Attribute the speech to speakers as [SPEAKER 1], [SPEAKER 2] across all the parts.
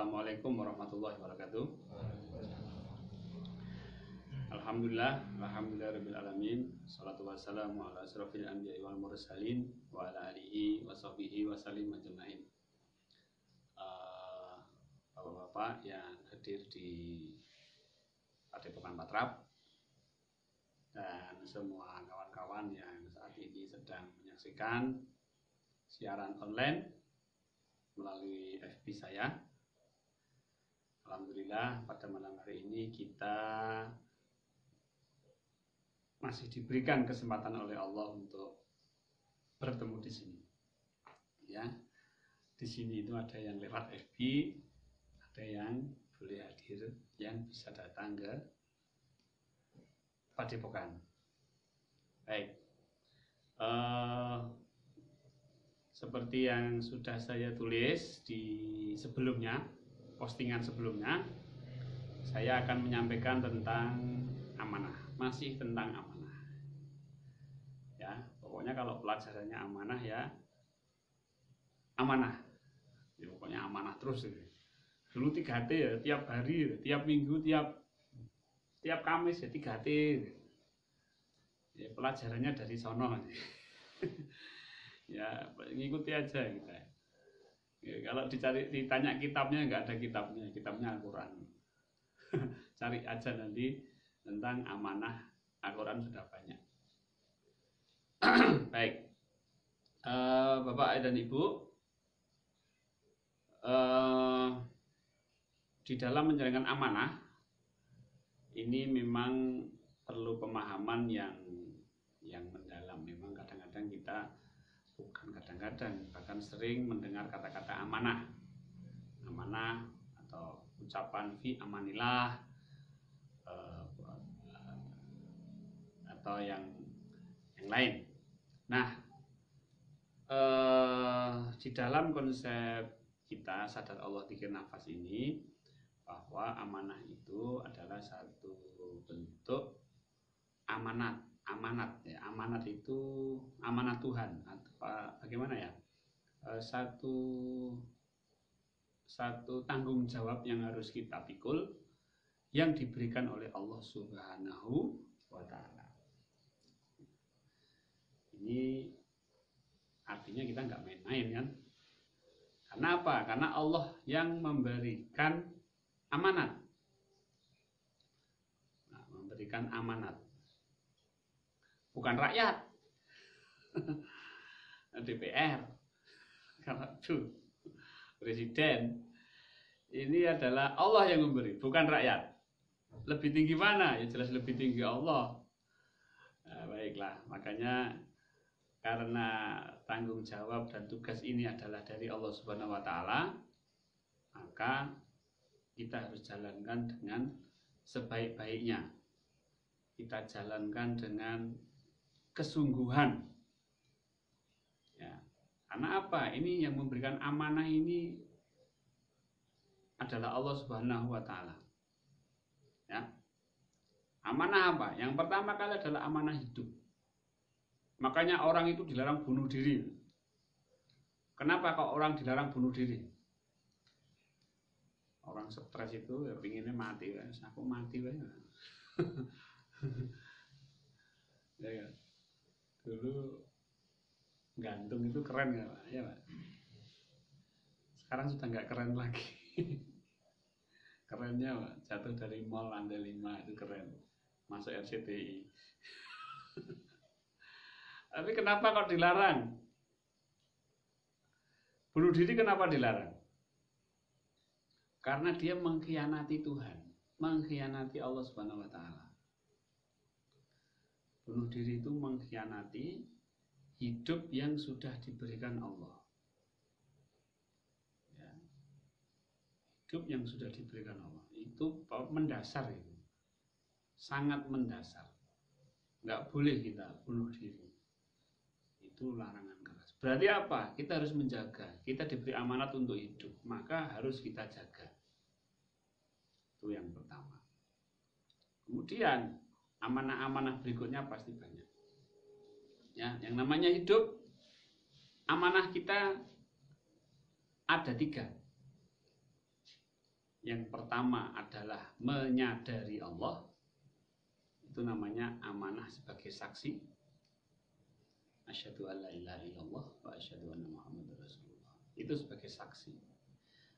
[SPEAKER 1] Assalamualaikum warahmatullahi wabarakatuh. Alhamdulillahirabbil alamin. Shalatu wassalamu ala asrofil anbiya'i wal mursalin wa ala alihi wa sahbihi wa sallim ajma'in. Bapak-bapak yang hadir di Padepokan Patrap dan semua kawan-kawan yang saat ini sedang menyaksikan siaran online melalui FB saya. Alhamdulillah pada malam hari ini kita masih diberikan kesempatan oleh Allah untuk bertemu di sini. Ya, di sini itu ada yang lewat FB, ada yang boleh hadir, yang bisa datang ke Padepokan. Baik, seperti yang sudah saya tulis di sebelumnya, postingan sebelumnya, saya akan menyampaikan tentang amanah, masih tentang amanah. Ya, pokoknya kalau pelajarannya amanah ya amanah. Ya, pokoknya amanah terus. Dulu 3T ya, tiap hari, tiap minggu, tiap Kamis ya 3T. Ya, pelajarannya dari sono. Ya, ngikuti aja kita. Ya, kalau ditanya kitabnya, nggak ada kitabnya, kitabnya Al-Quran. Cari aja nanti tentang amanah, Al-Quran sudah banyak. Baik, Bapak dan Ibu, di dalam menjalankan amanah ini memang perlu pemahaman yang mendalam. Memang kadang-kadang kita, bukan kadang-kadang, bahkan sering mendengar kata-kata amanah atau ucapan fi amanillah, atau yang lain. Nah, di dalam konsep kita sadar Allah tiga nafas ini, bahwa amanah itu adalah satu bentuk amanat ya. Amanat itu amanat Tuhan atau bagaimana ya, satu tanggung jawab yang harus kita pikul, yang diberikan oleh Allah Subhanahu wa Ta'ala. Ini artinya kita nggak main-main kan? Karena apa? Karena Allah yang memberikan amanat. Nah, memberikan amanat, bukan rakyat. DPR, kalau itu presiden. Ini adalah Allah yang memberi, bukan rakyat. Lebih tinggi mana? Ya jelas lebih tinggi Allah. Nah, baiklah, makanya karena tanggung jawab dan tugas ini adalah dari Allah Subhanahu wa Ta'ala, maka kita harus jalankan dengan sebaik-baiknya. Kita jalankan dengan kesungguhan. Ya, karena apa? Ini yang memberikan amanah ini adalah Allah Subhanahu wa Ta'ala. Ya. Amanah apa? Yang pertama kali adalah amanah hidup. Makanya orang itu dilarang bunuh diri. Kenapa kok orang dilarang bunuh diri? Orang stres itu ya pinginnya mati, aku mati ya. Ya, dulu gantung itu keren ya Pak? Ya Pak. Sekarang sudah nggak keren lagi. Kerennya Pak, jatuh dari mall lantai 5 itu keren, masuk RCTI. Tapi kenapa kok dilarang? Bunuh diri kenapa dilarang? Karena dia mengkhianati Tuhan, mengkhianati Allah Subhanahu wa Ta'ala. Bunuh diri itu mengkhianati hidup yang sudah diberikan Allah. Ya. Hidup yang sudah diberikan Allah itu mendasar, itu sangat mendasar. Nggak boleh kita bunuh diri. Itu larangan keras. Berarti apa? Kita harus menjaga. Kita diberi amanat untuk hidup, maka harus kita jaga. Itu yang pertama. Kemudian amanah-amanah berikutnya pasti banyak. Ya, yang namanya hidup, amanah kita ada 3. Yang pertama adalah menyadari Allah. Itu namanya amanah sebagai saksi. Asyhadu an la ilaha illallah wa asyhadu anna Muhammadar Rasulullah. Itu sebagai saksi.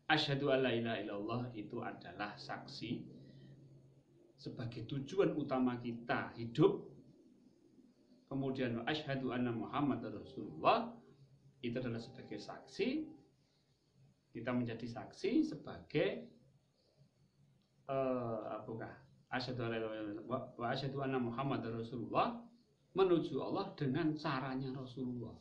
[SPEAKER 1] Asyhadu an la ilaha illallah itu adalah saksi sebagai tujuan utama kita hidup. Kemudian asyhadu anna Muhammadar Rasulullah itu adalah sebagai saksi. Kita menjadi saksi sebagai asyhadu anna Muhammadar Rasulullah, menuju Allah dengan caranya Rasulullah.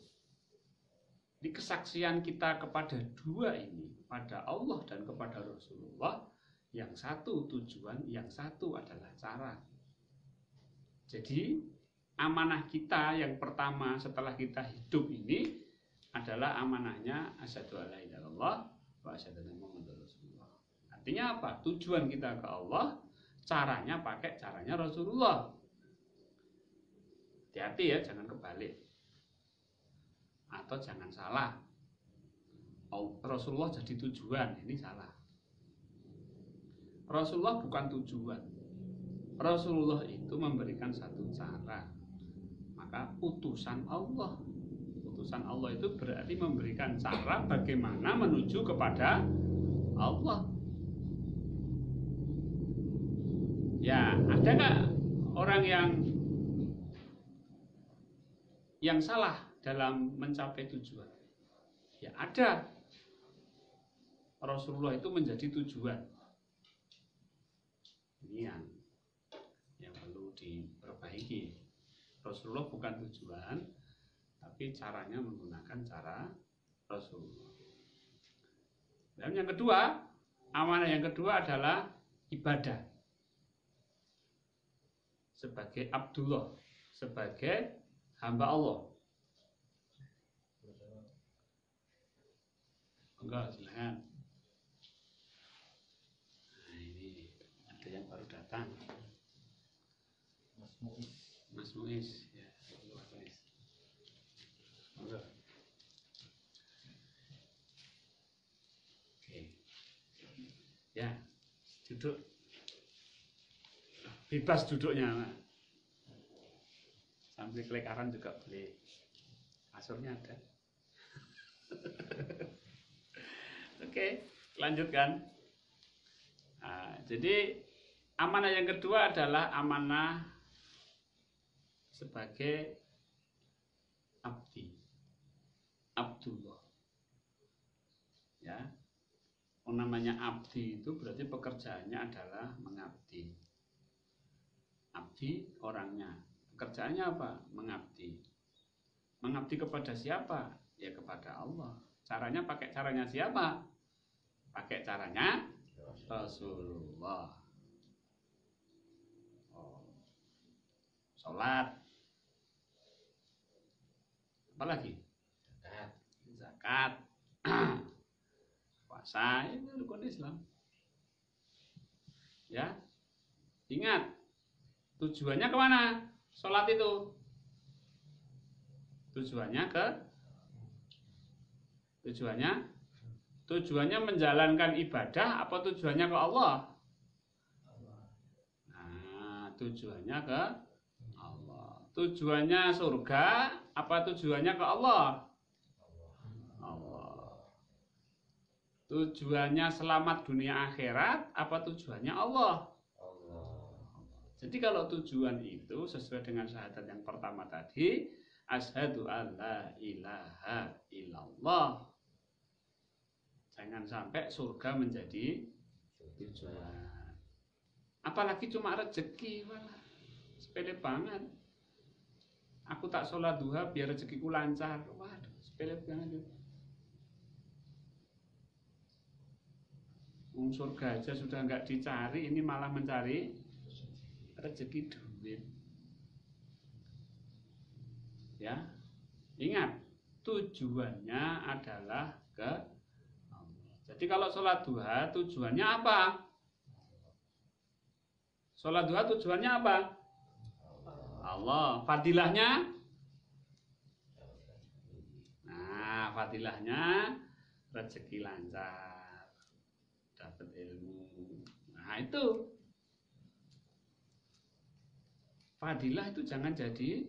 [SPEAKER 1] Di kesaksian kita kepada dua ini, pada Allah dan kepada Rasulullah, yang satu tujuan, yang satu adalah cara. Jadi amanah kita yang pertama setelah kita hidup ini adalah amanahnya asyhadu an la ilaha illallah wa asyhadu anna Muhammadar Rasulullah. Artinya apa? Tujuan kita ke Allah, caranya pakai caranya Rasulullah. Hati-hati ya, jangan kebalik. Atau jangan salah. Rasulullah jadi tujuan, ini salah. Rasulullah bukan tujuan. Rasulullah itu memberikan satu cara. Maka utusan Allah. Utusan Allah itu berarti memberikan cara bagaimana menuju kepada Allah. Ya, ada nggak orang yang salah dalam mencapai tujuan? Ya ada. Rasulullah itu menjadi tujuan. Ini yang perlu diperbaiki. Rasulullah bukan tujuan, tapi caranya menggunakan cara Rasulullah. Dan yang kedua, amanah yang kedua adalah ibadah. Sebagai Abdullah, sebagai hamba Allah. Enggak, silakan. Nah, ini ada yang baru datang. Mas Muiz. Ya, Mas Muiz. Enggak. Oke. Ya, duduk. Bebas duduknya. Sambil kelekaran juga boleh. Kasurnya ada. Oke, lanjutkan. Nah, jadi amanah yang kedua adalah amanah sebagai abdi, Abdullah. Ya, namanya abdi itu berarti pekerjaannya adalah mengabdi. Abdi orangnya, pekerjaannya apa? Mengabdi. Mengabdi kepada siapa? Ya kepada Allah. Caranya pakai caranya siapa? Pakai caranya Rasulullah. Sholat. Apalagi? Zakat. Puasa, itu rukun Islam. Ya, ingat. Tujuannya kemana? Sholat itu tujuannya menjalankan ibadah apa tujuannya ke Allah? Nah, tujuannya ke Allah. Tujuannya surga apa tujuannya ke Allah? Allah. Tujuannya selamat dunia akhirat apa tujuannya Allah? Jadi kalau tujuan itu sesuai dengan syahadat yang pertama tadi, asyhadu an la ilaha illallah. Jangan sampai surga menjadi tujuan. Apalagi cuma rezeki, malah sepele banget. Aku tak sholat duha biar rezekiku lancar. Waduh, sepele banget. Surga aja sudah nggak dicari, ini malah mencari rezeki duit. Ya, ingat tujuannya adalah ke Allah. Jadi kalau sholat duha tujuannya apa? Sholat duha tujuannya apa? Allah. Fadilahnya? Nah, fadilahnya rezeki lancar, dapat dapat ilmu. Nah itu fadilah itu jangan jadi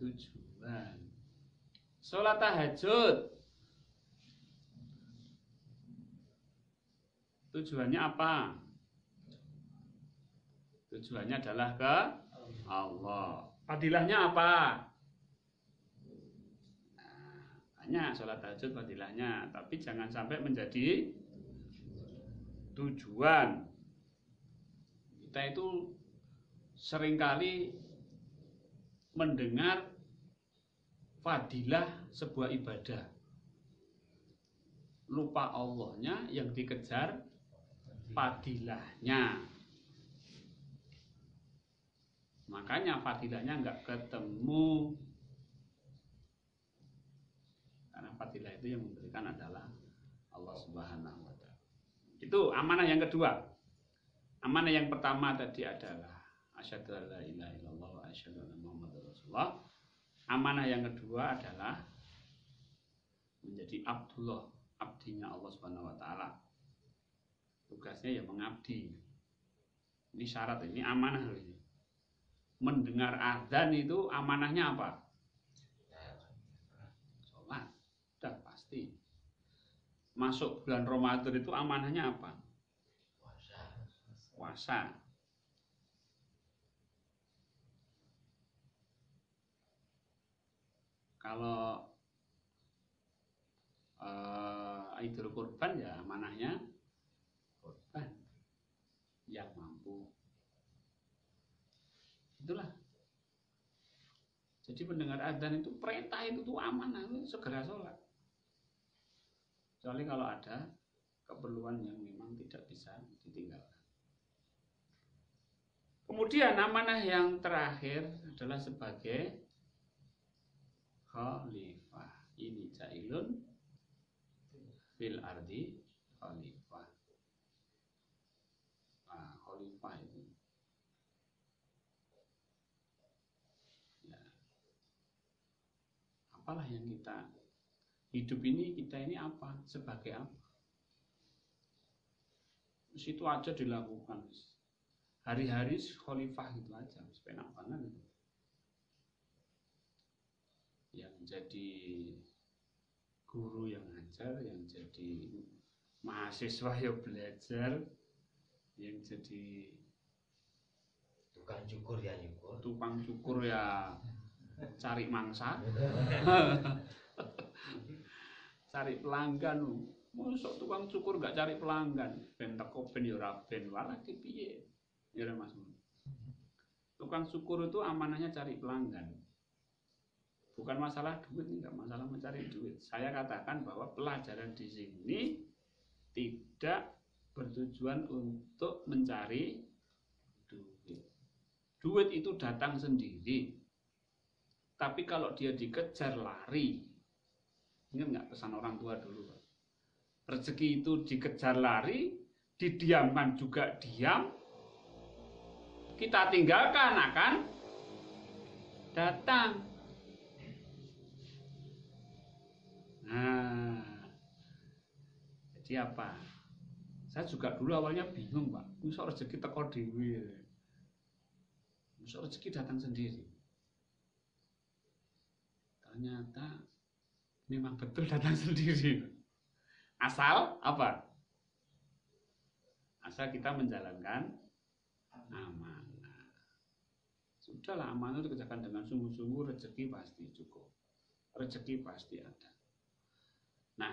[SPEAKER 1] tujuan. Sholat tahajud tujuannya apa? Tujuannya adalah ke Allah. Fadilahnya apa? Nah, banyak sholat tahajud fadilahnya, tapi jangan sampai menjadi tujuan. Kita itu seringkali mendengar fadilah sebuah ibadah, lupa Allahnya, yang dikejar fadilahnya. Makanya fadilahnya nggak ketemu, karena fadilah itu yang memberikan adalah Allah Subhanahu wa Ta'ala. Itu amanah yang kedua. Amanah yang pertama tadi adalah asyhadu an la ilaha illallah wa asyhadu anna muhammadar rasulullah. Amanah yang kedua adalah menjadi abdullah, abdinya Allah Subhanahu wa Ta'ala. Tugasnya ya mengabdi. Ini syarat, ini amanah ini. Mendengar azan itu amanahnya apa? Sholat, sudah pasti. Masuk bulan Ramadan itu amanahnya apa? Puasa. Kalau Idul Kurban ya amanahnya korban yang mampu. Itulah. Jadi mendengar adzan itu perintah itu tuh amanah, itu segera sholat. Kecuali kalau ada keperluan yang memang tidak bisa ditinggalkan. Kemudian amanah yang terakhir adalah sebagai khalifah. Ini jailun fil ardi khalifah. Nah, khalifah itu ya, apalah yang kita hidup ini, kita ini apa? Sebagai apa? Situ aja dilakukan. Hari-hari khalifah gitu aja, sepenak banget gitu. Yang jadi guru yang ngajar, yang jadi mahasiswa ya belajar, yang jadi
[SPEAKER 2] tukang cukur ya nyukur,
[SPEAKER 1] tukang cukur ya cari mangsa, cari pelanggan. Mosok tukang cukur gak cari pelanggan, ben teko ben ya ora ben walah ki piye. Ya Mas. Tukang cukur itu amanahnya cari pelanggan. Bukan masalah duit, enggak masalah mencari duit. Saya katakan bahwa pelajaran di sini tidak bertujuan untuk mencari duit. Duit itu datang sendiri. Tapi kalau dia dikejar lari, ingat nggak pesan orang tua dulu? Rezeki itu dikejar lari, didiamkan juga diam, kita tinggalkan akan datang. Nah, jadi apa? Saya juga dulu awalnya bingung, Pak. Masa rezeki teko dhewe. Masa rezeki datang sendiri. Ternyata memang betul datang sendiri. Asal apa? Asal kita menjalankan amanah. Sudahlah, amanah itu kerjakan dengan sungguh-sungguh, rezeki pasti cukup. Rezeki pasti ada. Nah,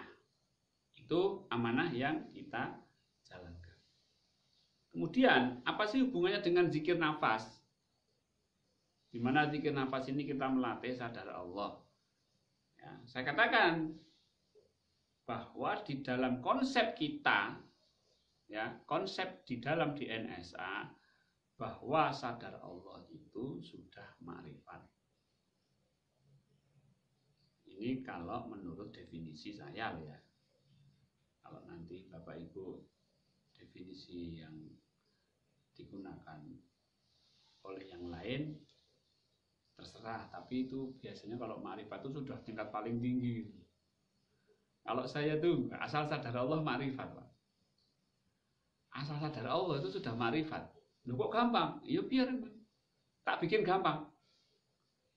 [SPEAKER 1] itu amanah yang kita jalankan. Kemudian, apa sih hubungannya dengan zikir nafas? Di mana zikir nafas ini kita melatih sadar Allah. Ya, saya katakan bahwa di dalam konsep kita, ya, konsep di dalam DNSA, bahwa sadar Allah itu sudah ma'rifat. Ini kalau menurut definisi saya ya. Kalau nanti Bapak Ibu definisi yang digunakan oleh yang lain terserah, tapi itu biasanya kalau ma'rifat itu sudah tingkat paling tinggi. Kalau saya tuh asal sadar Allah ma'rifat, Pak. asal sadar Allah itu sudah makrifat. Loh kok gampang? Ya biar tak bikin gampang.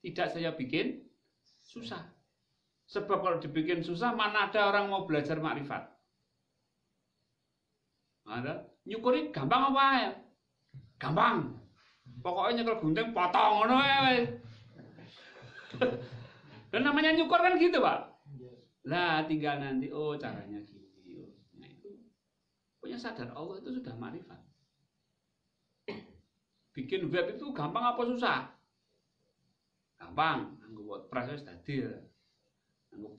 [SPEAKER 1] Tidak saya bikin susah. Sebab kalau dibikin susah, mana ada orang mau belajar makrifat? Ada? Nyukuri gampang apa ya? Gampang. Pokoknya nyekel gunting potong ngono wae. Dan namanya nyukur kan gitu, Pak. Lah tinggal nanti caranya gini. Nah itu punya sadar Allah itu sudah makrifat. Bikin web itu gampang apa susah? Gampang. Nganggo WordPress wis dadi. Nganggo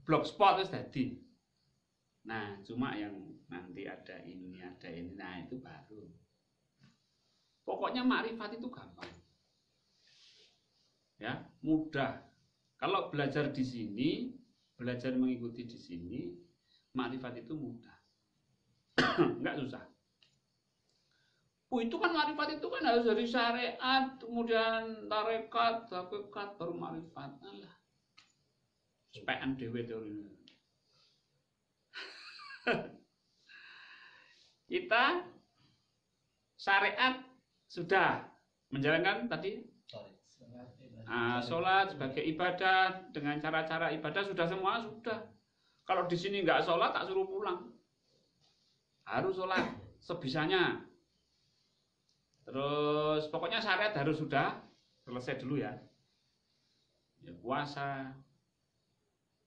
[SPEAKER 1] blogspot wis dadi. Nah, cuma yang nanti ada ini. Nah, itu baru. Pokoknya makrifat itu gampang. Ya, mudah. Kalau belajar di sini, belajar mengikuti di sini, makrifat itu mudah. Enggak susah. Itu kan makrifat itu kan harus dari syariat, kemudian tarekat, hakikat, baru makrifat. Alah. Sepean dhewe teori. Kita syariat sudah menjalankan tadi sholat sebagai ibadah dengan cara-cara ibadah sudah semua sudah. Kalau di sini nggak sholat tak suruh pulang. Harus sholat sebisanya. Terus pokoknya syariat harus sudah selesai dulu ya. Ya puasa.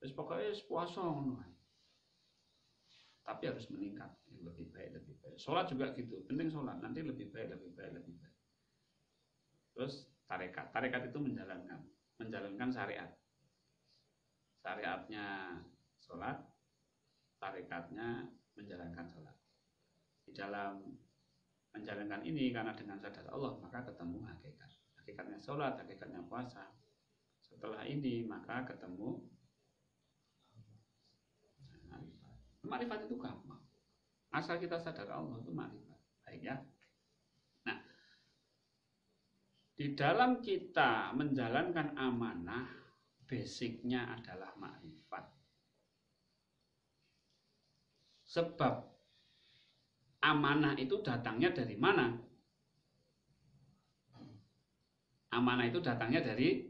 [SPEAKER 1] Terus pokoknya puasa. Tapi harus meningkat, lebih baik. Sholat juga gitu, penting sholat, nanti lebih baik. Terus tarekat itu menjalankan syariat. Syariatnya sholat, tarekatnya menjalankan sholat. Di dalam menjalankan ini karena dengan sadar Allah maka ketemu hakikat. Hakikatnya sholat, hakikatnya puasa. Setelah ini maka ketemu makrifat itu gampang. Asal kita sadar Allah itu makrifat. Baik ya. Nah, di dalam kita menjalankan amanah, basicnya adalah makrifat. Sebab amanah itu datangnya dari mana? Amanah itu datangnya dari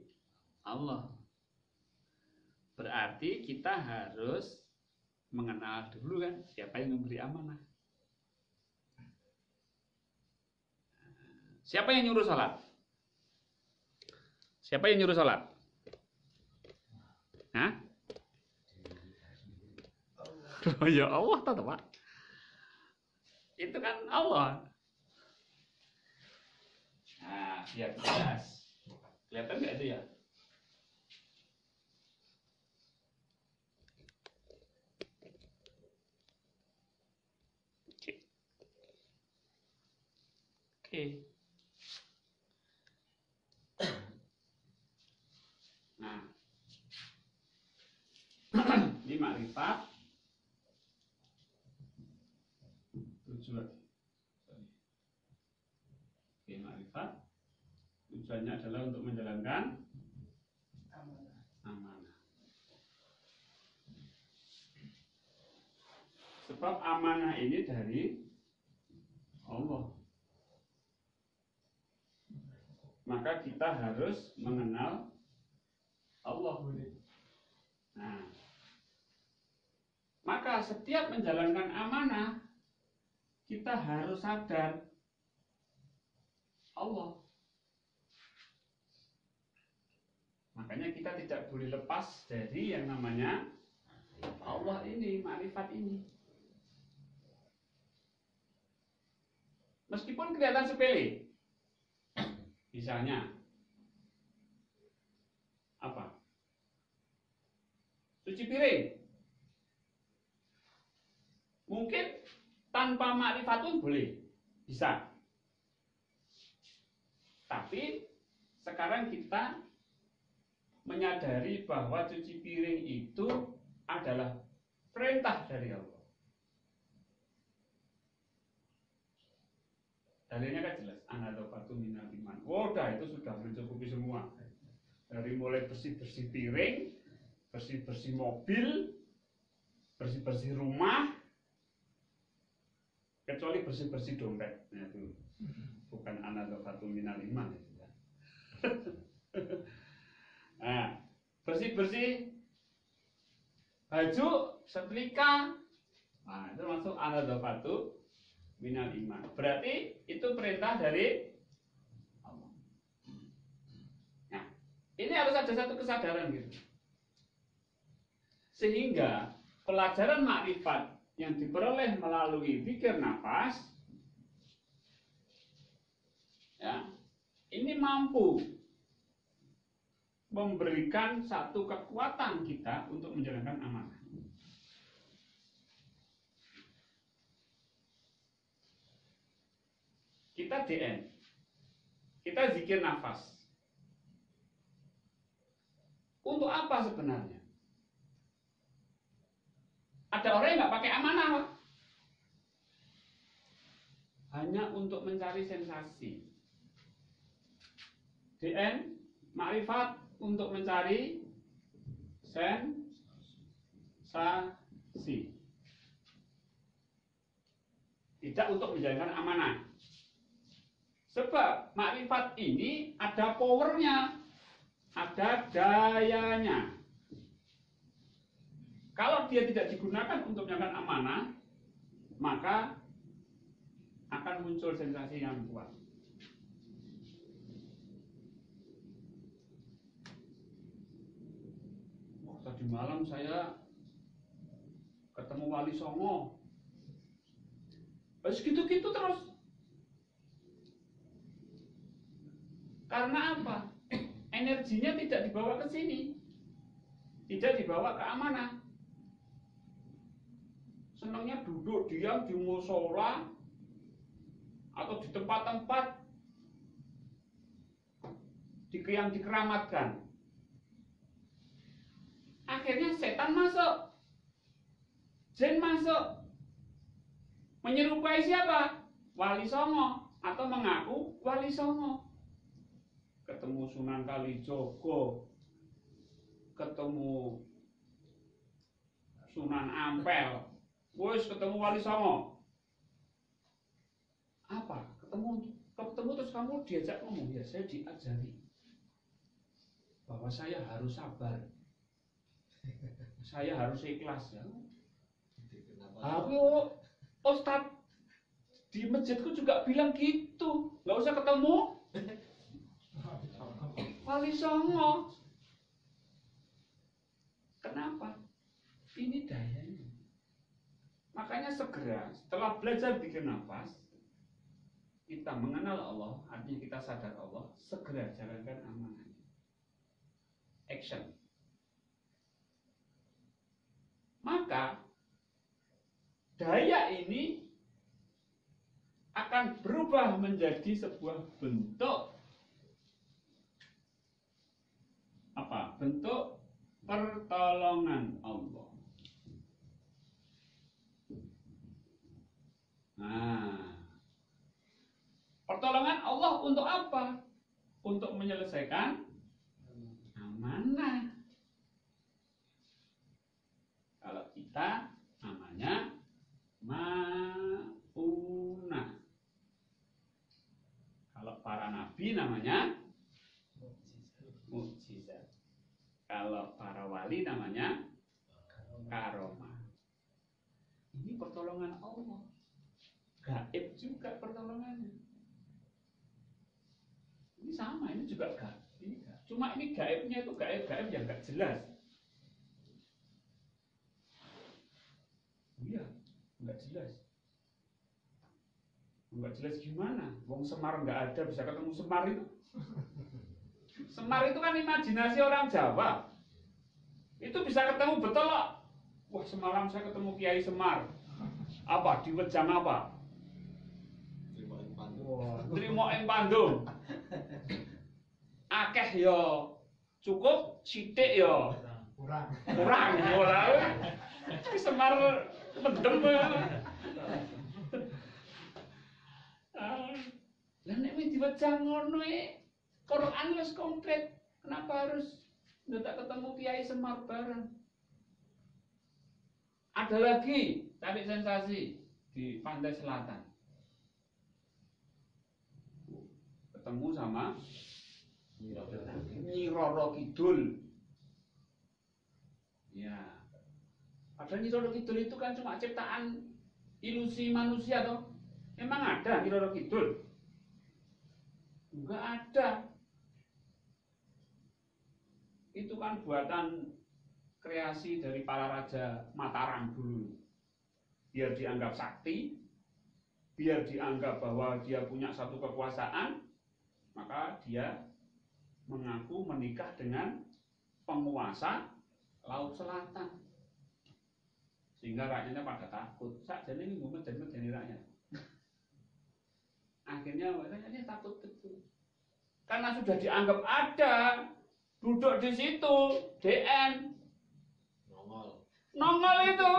[SPEAKER 1] Allah. Berarti kita harus mengenal dulu kan siapa yang memberi amanah. Siapa yang nyuruh salat? Siapa yang nyuruh salat? Hah? Oh ya Allah tahu Pak. Itu kan Allah. Nah, biar jelas. Kelihatan nggak itu ya? Oke. Nah, ini makrifat tujuan. Oke, makrifat tujuannya adalah untuk menjalankan amanah. Sebab amanah ini dari Allah. Maka kita harus mengenal Allah. Nah, maka setiap menjalankan amanah kita harus sadar Allah. Makanya kita tidak boleh lepas dari yang namanya Allah ini, makrifat ini. Meskipun kelihatan sepele. Misalnya apa? Cuci piring. Mungkin tanpa makrifat pun boleh, bisa. Tapi sekarang kita menyadari bahwa cuci piring itu adalah perintah dari Allah. Dalilnya kan jelas, anadzafatu minal iman. Udah itu sudah mencukupi semua. Dari mulai bersih-bersih piring, bersih-bersih mobil, bersih-bersih rumah, kecuali bersih-bersih dompet. Nah, itu bukan anadzafatu minal iman ya. Nah, bersih-bersih baju, setrika, nah itu masuk anadzafatu minal iman. Berarti itu perintah dari Allah. Nah, ini harus ada satu kesadaran gitu. Sehingga pelajaran makrifat yang diperoleh melalui zikir nafas, ya, ini mampu memberikan satu kekuatan kita untuk menjalankan amanah. Kita DN, kita zikir nafas. Untuk apa sebenarnya? Ada orang yang nggak pakai amanah, Pak. Hanya untuk mencari sensasi. DN, makrifat untuk mencari sensasi. Tidak untuk menjalankan amanah. Sebab makrifat ini ada powernya, ada dayanya. Kalau dia tidak digunakan untuk menjalankan amanah, maka akan muncul sensasi yang kuat. Oh, tadi malam saya ketemu Wali Songo. Gitu-gitu terus. Karena apa? Energinya tidak dibawa ke sini, tidak dibawa ke amanah. Senangnya duduk diam di musola atau di tempat-tempat yang dikeramatkan. Akhirnya setan masuk, jin masuk, menyerupai siapa? Wali Songo atau mengaku Wali Songo. Ketemu Sunan Kalijogo, ketemu Sunan Ampel, wes ketemu Wali Songo. Apa? Ketemu terus kamu diajak ngomong, ya saya diajari bahwa saya harus sabar, saya harus ikhlas ya. Aku Ustadz di masjidku juga bilang gitu, nggak usah ketemu Wali Songo. Kenapa? Ini dayanya. Makanya segera setelah belajar bikin nafas, kita mengenal Allah, artinya kita sadar Allah, segera jalankan amanah. Action. Maka daya ini akan berubah menjadi sebuah bentuk apa? Bentuk pertolongan Allah. Nah, pertolongan Allah untuk apa? Untuk menyelesaikan amanah. Kalau kita namanya maunah. Kalau para nabi namanya mukjizat. Kalau para wali namanya karomah. Ini pertolongan Allah. Gaib juga pertolongannya. Ini sama, ini juga gaib. Cuma ini gaibnya itu gaib-gaib yang gak jelas. Iya, nggak jelas. Nggak jelas gimana? Wong Semar nggak ada, bisa ketemu Semar itu? Semar itu kan imajinasi orang Jawa. Itu bisa ketemu betul loh. Wah, semalam saya ketemu Kiai Semar. Apa? Di Wejang apa? Trimo ing Pandung. Akeh yo, cukup sithik yo. Kurang ora. Semar mendem. Lah nek wis diwejang ngono Quran wis komplit. Kenapa harus ndak ketemu Kiai Semar bareng? Ada lagi cari sensasi. di pantai selatan. Ketemu sama Nyi Roro Kidul. Ya. Padahal Nyi Roro Kidul itu kan cuma ciptaan ilusi manusia toh. Emang ada Nyi Roro Kidul? Enggak ada. Itu kan buatan kreasi dari para raja Mataram dulu. Biar dianggap sakti, biar dianggap bahwa dia punya satu kekuasaan, maka dia mengaku menikah dengan penguasa Laut Selatan. Sehingga rakyatnya pada takut. Sakjane ini medeni rakyat. Akhirnya rakyatnya takut betul. Karena sudah dianggap ada, duduk di situ, DN. Nongol itu.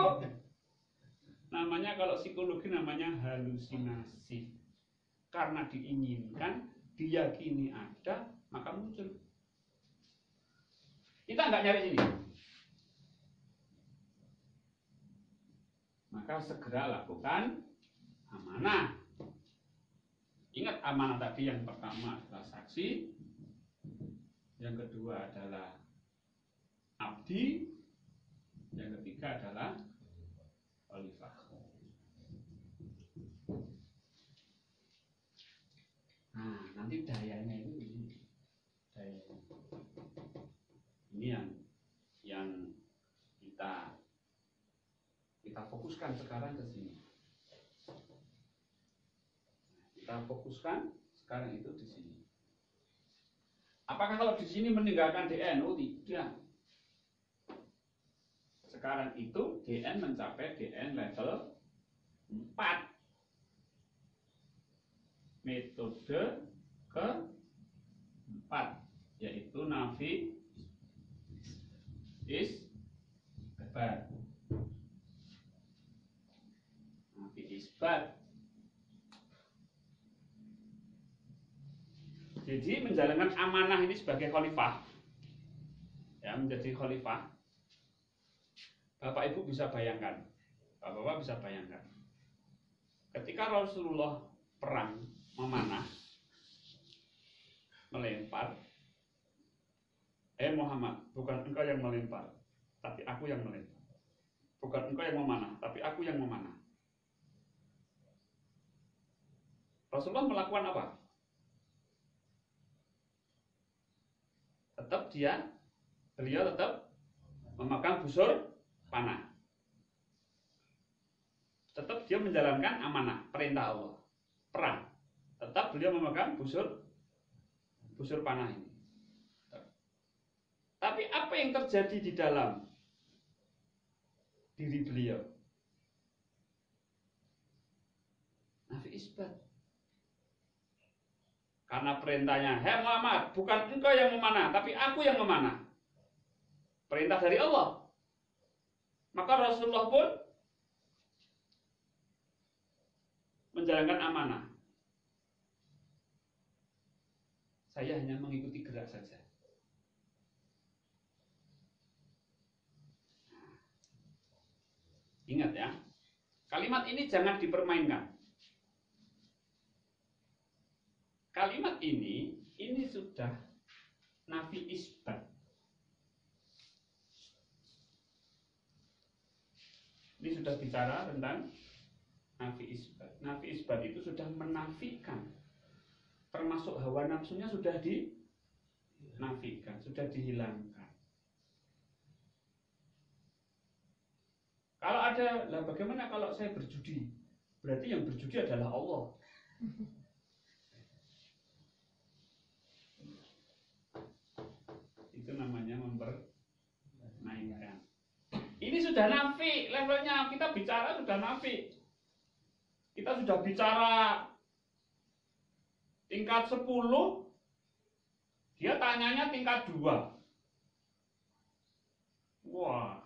[SPEAKER 1] Namanya kalau psikologi namanya halusinasi. Karena diinginkan, diyakini ada, maka muncul. Kita nggak nyari ini. Maka segera lakukan amanah. Ingat amanah tadi, yang pertama adalah saksi, yang kedua adalah abdi, yang ketiga adalah khalifah. Nah, nanti dayanya itu ini. Dayanya. Ini yang kita fokuskan sekarang ke sini. Kita fokuskan sekarang itu di sini. Apakah kalau di sini meninggalkan DN? Oh tidak. Sekarang itu DN mencapai DN level 4. Metode ke-4, yaitu nafi isbat. Nafi isbat. Jadi menjalankan amanah ini sebagai khalifah, ya, menjadi khalifah. Bapak Ibu bisa bayangkan, Bapak bisa bayangkan, ketika Rasulullah perang memanah, melempar, Muhammad, bukan engkau yang melempar, tapi aku yang melempar. Bukan engkau yang memanah, tapi aku yang memanah. Rasulullah melakukan apa? Beliau tetap memegang busur panah. Tetap dia menjalankan amanah, perintah Allah. Perang. Tetap beliau memegang busur panah ini. Tapi apa yang terjadi di dalam diri beliau? Nafi isbat. Karena perintahnya, "Hei Muhammad, bukan engkau yang memanah, tapi aku yang memanah." Perintah dari Allah. Maka Rasulullah pun menjalankan amanah. Saya hanya mengikuti gerak saja. Ingat ya, kalimat ini jangan dipermainkan. Kalimat ini sudah nafi isbat. Ini sudah bicara tentang nafi isbat. Nafi isbat itu sudah menafikan, termasuk hawa nafsunya sudah dinafikan, sudah dihilangkan. Kalau ada, lah bagaimana kalau saya berjudi? Berarti yang berjudi adalah Allah. Itu namanya mempermainkan. Ini sudah nafi levelnya, kita bicara sudah nafi. Kita sudah bicara tingkat 10, dia tanyanya tingkat 2. Wah.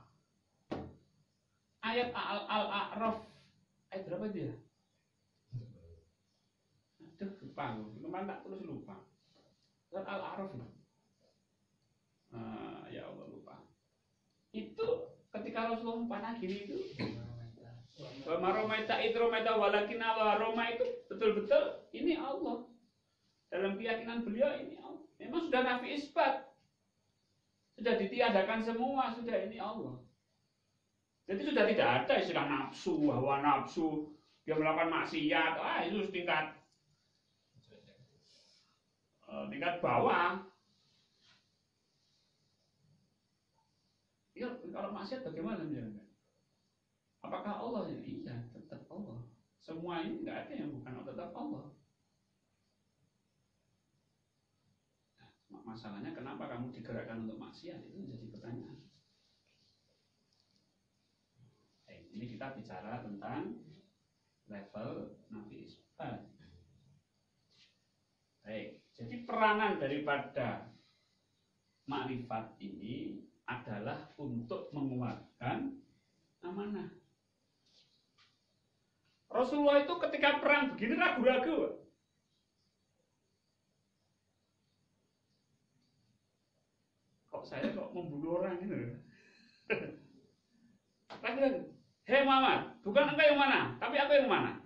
[SPEAKER 1] Ayat Al-A'raf, ayat berapa dia? Aduh, lupa, kemarin tak terus lupa. Ayat Al-A'raf itu. Ya Allah, lupa. Itu ketika Rasulullah panah gini itu, Wa maromaita idromaita walakin Allah. Roma itu betul-betul ini Allah. Dalam keyakinan beliau ini Allah. Memang sudah nafi isbat. Sudah ditiadakan semua, sudah ini Allah. Jadi sudah tidak ada istilah nafsu, hawa nafsu, dia melakukan maksiat. Itu tingkat bawah. Ya, kalau maksiat bagaimana menjalankan? Apakah Allah? Ya, iya, tetap Allah. Semua ini nggak ada yang bukan tetap Allah. Nah, masalahnya kenapa kamu digerakkan untuk maksiat? Itu menjadi pertanyaan. Ini kita bicara tentang level nafi isbat. Baik, jadi peranan daripada makrifat ini adalah untuk menguatkan amanah. Rasulullah itu ketika perang begini ragu-ragu. Kok saya membunuh orang gitu? Ragu-ragu. Hei Muhammad, bukan engkau yang mana, tapi aku yang mana?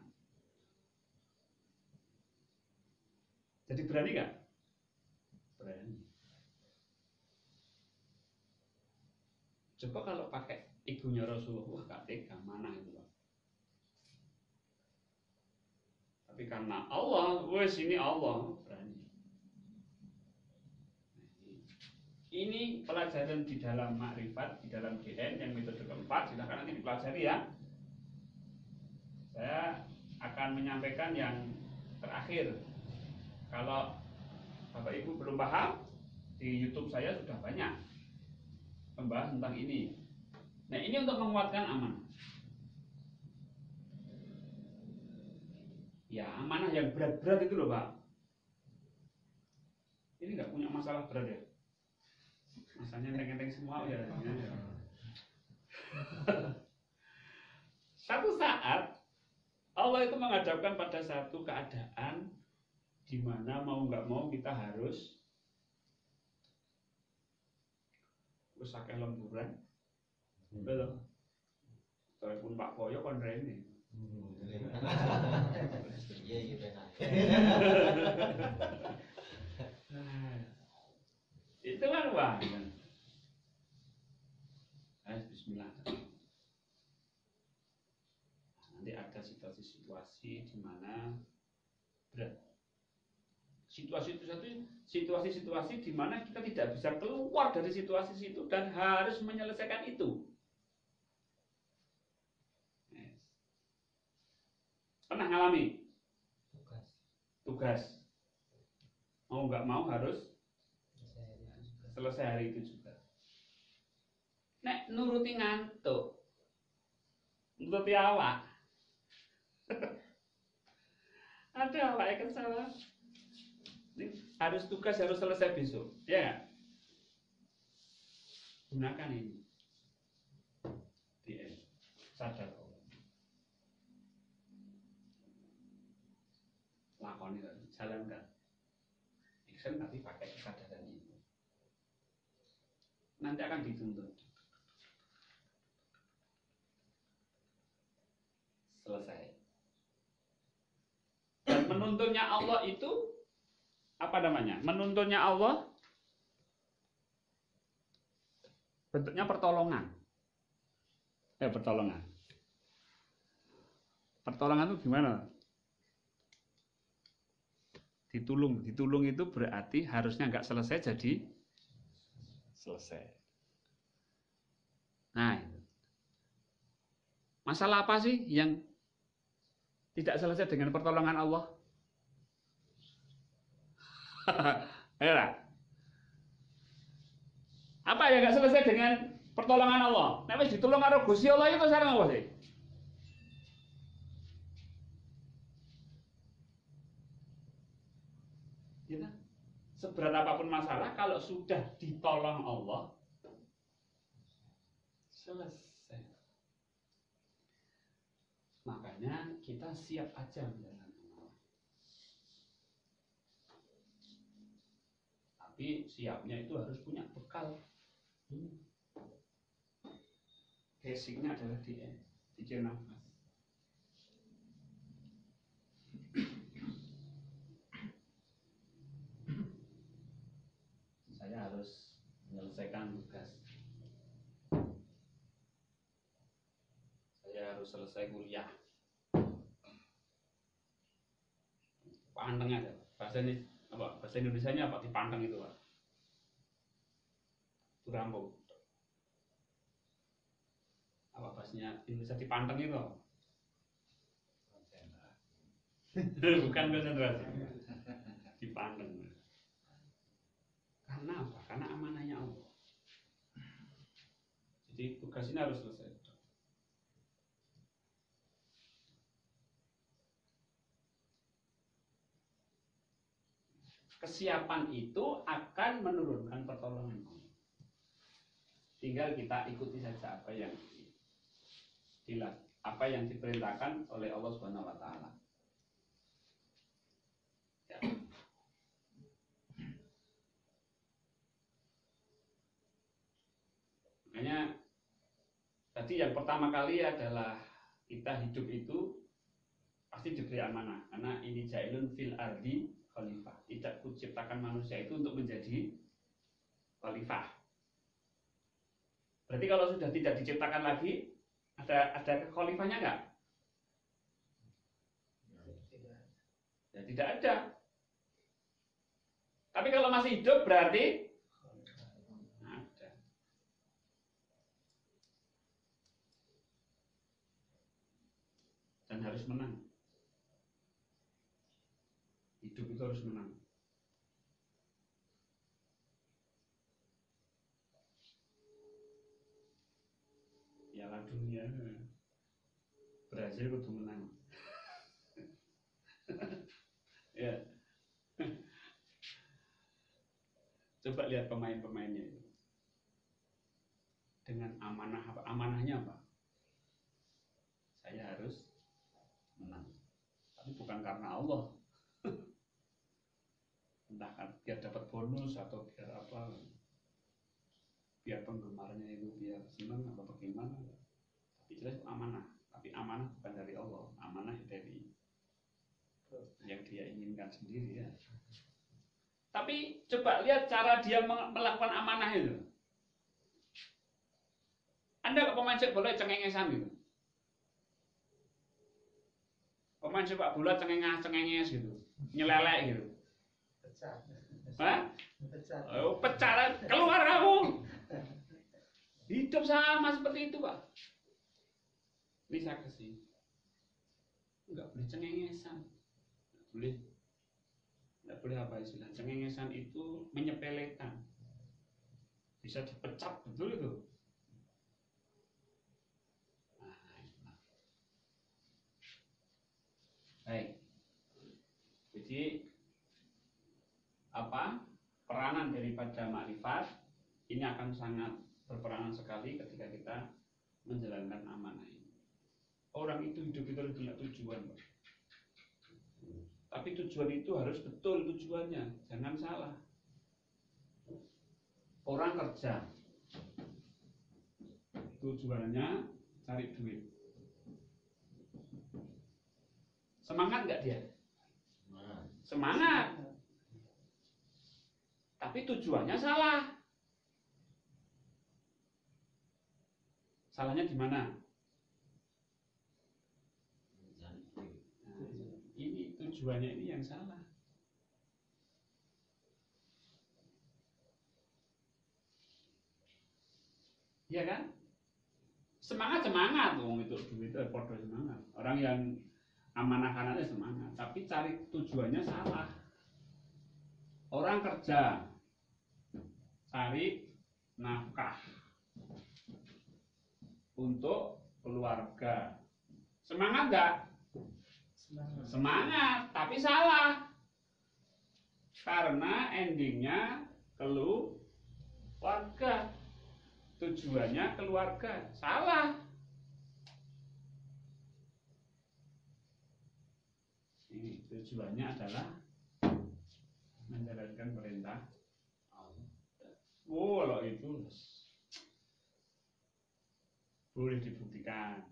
[SPEAKER 1] Jadi berani nggak? Berani. Coba kalau pakai ibunya Rasulullah, wah gak tega, mana itu Pak? Tapi karena Allah, wes ini Allah, berani. Ini pelajaran di dalam makrifat, di dalam GN yang metode keempat, silakan nanti dipelajari ya. Saya akan menyampaikan yang terakhir. Kalau Bapak Ibu belum paham, di YouTube saya sudah banyak membahas tentang ini. Nah, ini untuk menguatkan amanah. Ya, amanah yang berat-berat itu loh Pak. Ini nggak punya masalah berat ya. Masanya enteng-enteng semua ya. Satu saat Allah itu menghadapkan pada satu keadaan di mana mau nggak mau kita harus pakai lemburan, betul. Telepon Pak Koyo kon rene.
[SPEAKER 2] Iya iya benar.
[SPEAKER 1] Itu kan wah. Bismillah. Nanti ada situasi-situasi di mana berat. Situasi-situasi di mana kita tidak bisa keluar dari situasi itu dan harus menyelesaikan itu. Pernah ngalami? Tugas. Mau nggak mau harus selesai hari itu juga. Nek nuruti ngantuk, nuruti awak. Ada awak yang salah. Ini harus tugas harus selesai besok, ya. Gunakan ini. DM. Sadar. Lakoni, jalankan. Action tapi pakai kesadaran ini. Nanti akan dituntut. Selesai. Dan menuntunnya Allah itu apa namanya? Menuntunnya Allah bentuknya pertolongan. Pertolongan. Pertolongan itu gimana? Ditulung itu berarti harusnya nggak selesai jadi selesai. Nah, itu. Masalah apa sih yang tidak selesai dengan pertolongan Allah? Ayolah. Apa yang nggak selesai dengan pertolongan Allah? Nek wis ditulung karo Gusti Allah itu sareng apa sih? Ya, seberat apapun masalah kalau sudah ditolong Allah selesai. Makanya kita siap aja menjalankan Allah. Tapi siapnya itu harus punya bekal. Basicnya adalah pikir nafas. menyelesaikan tugas. Saya harus selesai kuliah. Panteng aja. Bahasa Indonesianya apa? Dipanteng itu, Pak. Itu rampung. Apa bahasanya Indonesia dipanteng itu? Bukan konsentrasi. Dipanteng. Karena apa? Karena amanahnya Allah. Jadi tugas ini harus selesai. Kesiapan itu akan menurunkan pertolongan Allah. Tinggal kita ikuti saja apa yang diperintahkan oleh Allah Subhanahu wa taala. Ya. Makanya tadi yang pertama kali adalah kita hidup itu pasti diberi amanah, karena ini jailun fil ardi khalifah. Tidak kuciptakan manusia itu untuk menjadi khalifah. Berarti kalau sudah tidak diciptakan lagi, ada khalifahnya enggak? Ya, tidak ada. Tapi kalau masih hidup berarti ada. Dan harus menang. Hidup itu harus menang. Piala Dunia Brazil kudu menang. Ya. Coba lihat pemain-pemainnya itu. Dengan amanah apa? Amanahnya apa? Saya harus menang. Tapi bukan karena Allah. Entah kan biar dapat bonus atau biar apa. Biar penggemarnya itu biar senang atau bagaimana. Tapi jelas itu amanah. Tapi amanah bukan dari Allah. Amanah dari yang dia inginkan sendiri ya. Tapi coba lihat cara dia melakukan amanah itu. Anda kok pemain sepak bola cengengesan gitu. Pemain sepak bola cengenges gitu. Nyelelek gitu.
[SPEAKER 3] Pecah.
[SPEAKER 1] Hah?
[SPEAKER 3] Pecah.
[SPEAKER 1] Oh, pecah, keluar kamu. Hidup sama seperti itu, Pak. Bisa kesini. Enggak boleh cengengesan. Enggak boleh apa istilah cengengesan itu menyepelekan. Bisa dipecat betul itu. Baik. Jadi apa? Peranan daripada makrifat ini akan sangat berperanan sekali ketika kita menjalankan amanah ini. Orang itu hidup itu harus punya tujuan, Pak. Tapi tujuan itu harus betul tujuannya, jangan salah. Orang kerja tujuannya cari duit. Semangat nggak dia? Semangat. Tapi tujuannya salah. Salahnya di mana? Ini tujuannya ini yang salah. Iya kan? Semangat itu duit itu podo semangat. Orang yang amanah kanannya semangat, tapi cari tujuannya salah. Orang kerja cari nafkah untuk keluarga. Semangat enggak? Semangat, tapi salah. Karena endingnya keluarga. Tujuannya keluarga. Salah. Ini tujuannya adalah menjalankan perintah Allah. Kalau itu boleh dibuktikan.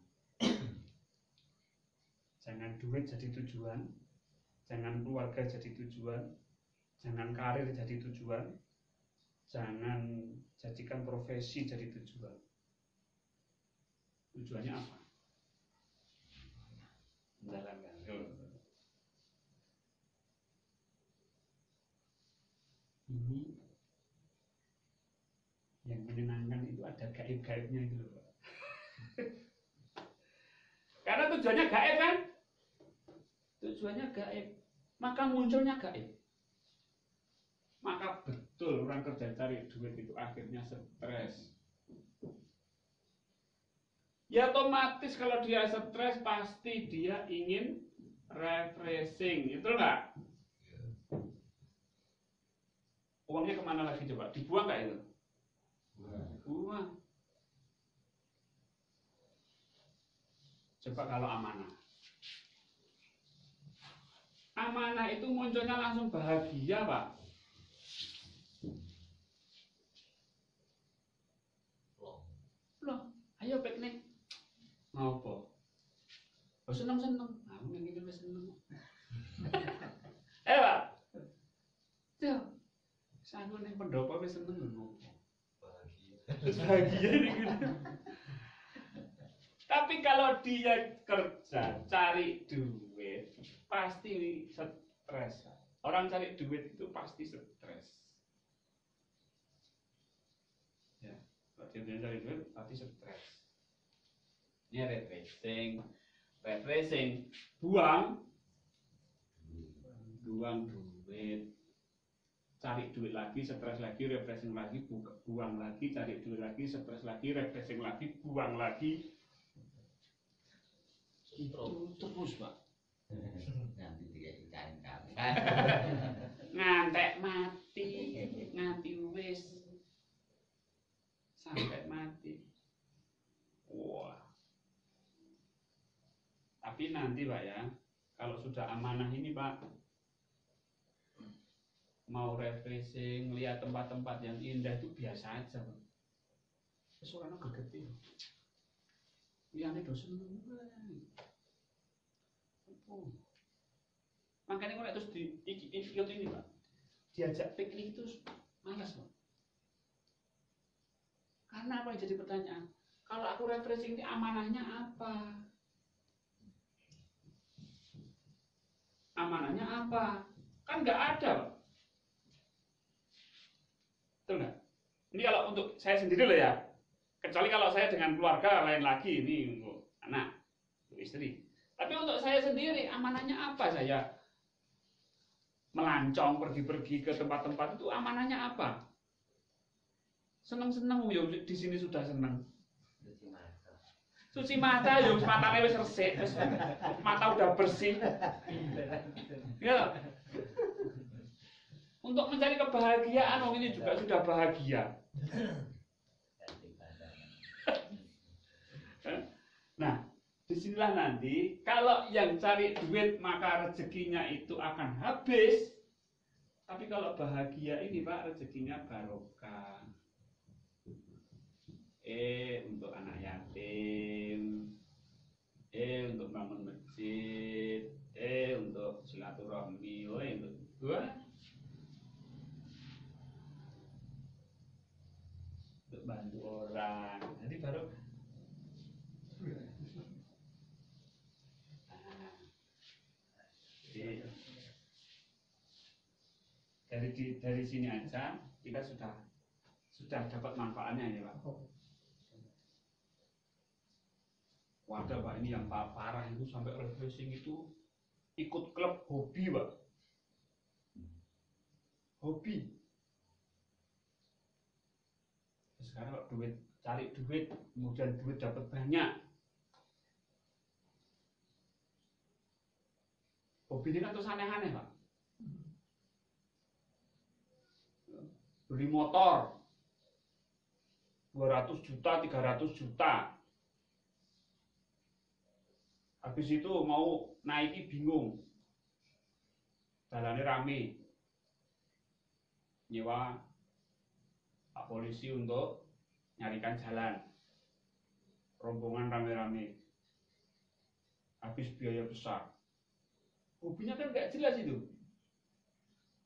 [SPEAKER 1] Jangan duit jadi tujuan, jangan keluarga jadi tujuan, jangan karir jadi tujuan, Jangan jadikan profesi jadi tujuan. Tujuannya apa? Menjalankan. Ini yang menyenangkan itu ada gaib-gaibnya itu loh, Pak. Karena tujuannya gaib kan? Tujuannya gaib, maka munculnya gaib. Maka betul orang kerja cari duit itu akhirnya stres. Ya otomatis kalau dia stres pasti dia ingin refreshing, itu enggak? Uangnya kemana lagi coba? Dibuang nggak itu? Buang. Coba kalau amanah. Amanah itu munculnya langsung bahagia, Pak. Loh, ayo piknik. Ngopo? Oh, seneng-seneng. Aku yang ini wis seneng. Pak. Tuh. Aku ning pendopo wis seneng ngopo. Bahagia ini gitu. Tapi kalau dia kerja cari duit pasti stres. Orang cari duit itu pasti stres. Ya, kalau dia cari duit pasti stres. Ini refreshing, buang duit. Cari duit lagi, stres lagi, refreshing lagi, buang lagi, cari duit lagi, stres lagi, refreshing lagi, buang lagi. Itu terus, Pak.
[SPEAKER 2] Nanti dikain kamu.
[SPEAKER 1] Ngantek mati, nganti wis sampai mati. Wah. Tapi nanti, Pak ya, kalau sudah amanah ini, Pak, mau refreshing, lihat tempat-tempat yang indah itu biasa aja, Pak. Suaranya gegeti. Liyane dosen. Makanya kalau terus ikut ini, Pak, diajak piknik itu malas, Pak. Karena apa yang jadi pertanyaan? Kalau aku refreshing ini amanahnya apa? Amanahnya apa? Kan nggak ada, Pak. Betul nggak? Ini kalau untuk saya sendiri loh ya. Kecuali kalau saya dengan keluarga lain lagi, ini untuk anak, untuk istri. Tapi untuk saya sendiri, amanahnya apa saya? Melancong, pergi-pergi ke tempat-tempat itu amanahnya apa? Seneng-seneng, ya di sini sudah seneng. Cuci mata, ya matanya wis resik, mata udah bersih. Ya. Untuk mencari kebahagiaan, ini juga sudah bahagia. Nah, disinilah nanti kalau yang cari duit maka rezekinya itu akan habis. Tapi kalau bahagia ini, Pak, rezekinya barokah. Untuk anak yatim, untuk bangun masjid, untuk silaturahmi, untuk bantu orang. Jadi barokah. Dari sini aja kita sudah dapat manfaatnya ya, Pak. Wadah, Pak, ini yang parah itu sampai refreshing itu ikut klub hobi, Pak. Hobi. Sekarang kalau duit, cari duit, kemudian duit dapat banyak. Hobi ini kan terus aneh-aneh, Pak. Beli motor 200 juta, 300 juta. Habis itu mau naiki bingung. Jalannya rame. Nyewa Pak polisi untuk nyarikan jalan. Rombongan rame-rame. Habis biaya besar. Hobinya kan nggak jelas itu.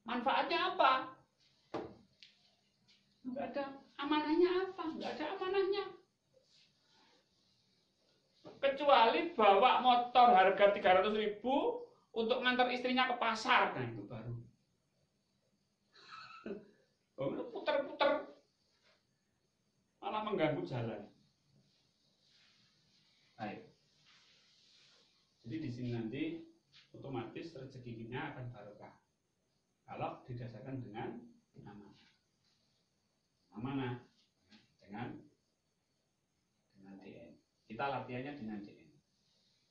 [SPEAKER 1] Manfaatnya apa? Nggak ada amanahnya apa? Nggak ada amanahnya. Kecuali bawa motor harga 300.000 untuk ngantar istrinya ke pasar. Nah itu baru. Oh, puter-puter malah mengganggu jalan. Baik. Jadi di sini nanti otomatis rezekinya akan barokah kalau didasarkan dengan amanah. Amanah dengan DN. Kita latihannya dengan DN.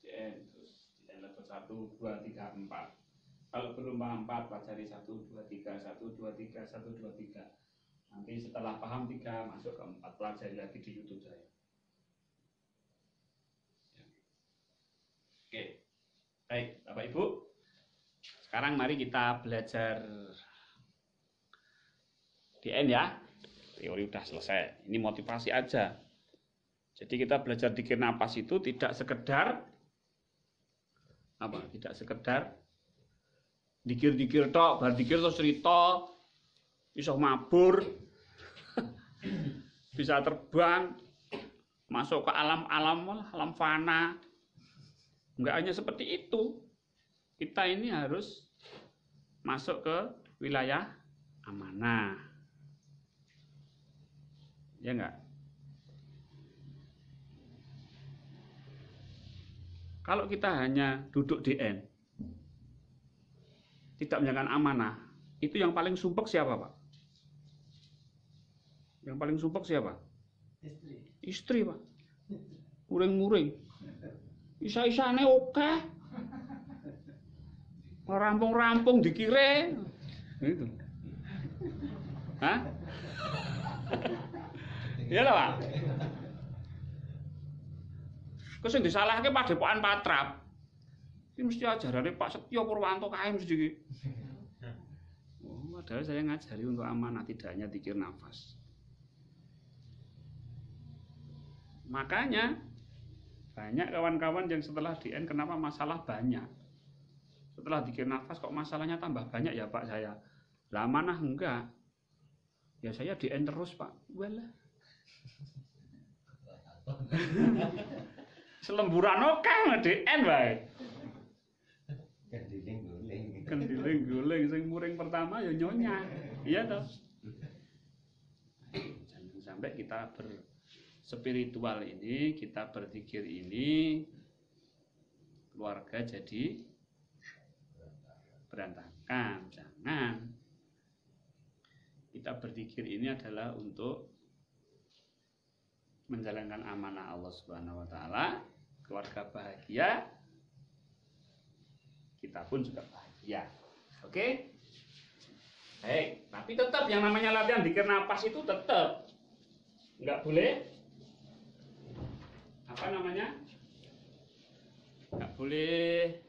[SPEAKER 1] DN terus DN level 1, 2, 3, 4. Kalau berumpama 4 pelajari 1, 2, 3, 1, 2, 3, 1, 2, 3. Nanti setelah paham 3 masuk ke 4 pelajari lagi di YouTube saya. Oke. Baik, Bapak Ibu. Sekarang mari kita belajar DN ya. Teori udah selesai. Ini motivasi aja. Jadi kita belajar dikir napas itu tidak sekedar apa? Tidak sekedar dikir-dikir tok, bar dikir terus cerita bisa mabur. Bisa terbang masuk ke alam fana. Enggak hanya seperti itu. Kita ini harus masuk ke wilayah amanah. Ya enggak? Kalau kita hanya duduk DN, tidak menjalankan amanah, itu yang paling sumpek siapa, Pak? Yang paling sumpek siapa? Istri, Pak. Muring-muring. Isa-isane oke. Rampung-rampung dikire. Itu. Hah? Iya lah, Pak. Kok sing disalahke Padepokan Patrap. Ini mesti ajarane Pak Setyo Purwanto kae mesti iki. Oh, padahal saya ngajari untuk amanah, tidak hanya dikir nafas. Makanya banyak kawan-kawan yang setelah DN kenapa masalah banyak. Setelah dikir nafas kok masalahnya tambah banyak ya Pak saya. Lah amanah enggak. Ya saya DN terus Pak. Walah. Selemburan oke DN wae. Kendiling-guling sing muring pertama ya nyonya. Iya toh. Jangan sampai kita berspiritual ini, kita berzikir ini keluarga jadi berantakan. Jangan. Kita berzikir ini adalah untuk menjalankan amanah Allah Subhanahu wa taala, keluarga bahagia, kita pun juga bahagia. Oke? Baik, tapi tetap yang namanya latihan dikir napas itu tetap nggak boleh apa namanya? Nggak boleh